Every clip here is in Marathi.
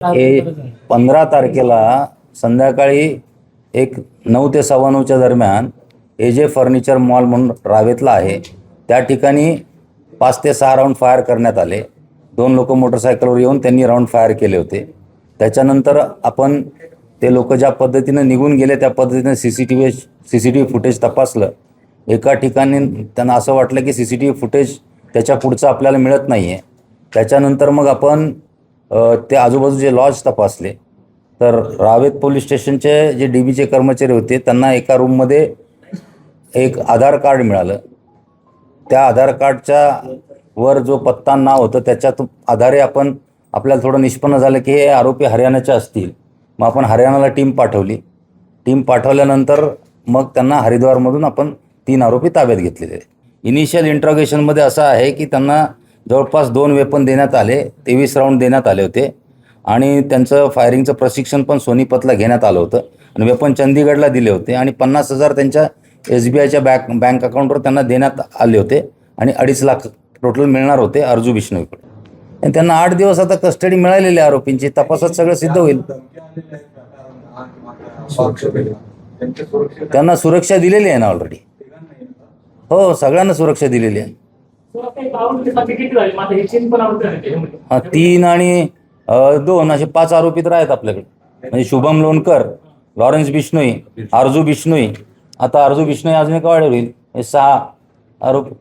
हे 15 तारखेला संध्याकाळी एक 9 ते 9:15च्या दरम्यान AJ फर्निचर मॉल म्हणून रावेतला आहे, त्या ठिकाणी 5 ते 6 राऊंड फायर करण्यात आले. 2 लोक मोटरसायकलवर येऊन त्यांनी राऊंड फायर केले होते. त्याच्यानंतर आपण ते लोक ज्या पद्धतीनं निघून गेले त्या पद्धतीनं CCTV फुटेज तपासलं. एका ठिकाणी त्यांना असं वाटलं की CCTV फुटेज त्याच्या पुढचं आपल्याला मिळत नाही आहे. त्याच्यानंतर मग आपण ते आजूबाजूचे लॉज तपासले, तर रावेत पोलीस स्टेशनचे जे DBचे कर्मचारी होते त्यांना एका रूममध्ये एक आधार कार्ड मिळालं. त्या आधार कार्डच्या वर जो पत्ता नाव होतं त्याच्यात आधारे आपल्याला थोडं निष्पन्न झालं की हे आरोपी हरियाणाचे असतील. मग आपण हरियाणाला टीम पाठवली. टीम पाठवल्यानंतर मग त्यांना हरिद्वारमधून आपण 3 आरोपी ताब्यात घेतलेले. इनिशियल इंट्रॉगेशनमध्ये असं आहे की त्यांना जवळपास 2 वेपन देण्यात आले, 23 राऊंड देण्यात आले होते आणि त्यांचं फायरिंगचं प्रशिक्षण पण सोनीपतला घेण्यात आलं होतं आणि वेपन चंदीगडला दिले होते आणि 50,000 त्यांच्या SBIच्या बँक अकाउंटवर त्यांना देण्यात आले होते आणि 2.5 लाख टोटल मिळणार होते अर्जू बिश्नोईकडे. आणि त्यांना 8 दिवस आता कस्टडी मिळालेली आरोपींची. तपासात सगळं सिद्ध होईल. त्यांना सुरक्षा दिलेली आहे ना ऑलरेडी. हो, सगळ्यांना सुरक्षा दिलेली आहे. 3 आणि 2 असे 5 आरोपी तर आहेत आपल्याकडे. म्हणजे शुभम लोणकर, लॉरेन्स बिश्नोई, अर्जू बिश्नोई. आता अर्जू बिश्नोई अजून एक वाढ होईल. हे 6 आरोपी.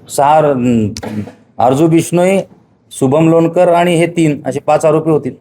6 अर्जू बिश्नोई, शुभम लोणकर आणि हे 3 असे 5 आरोपी होतील.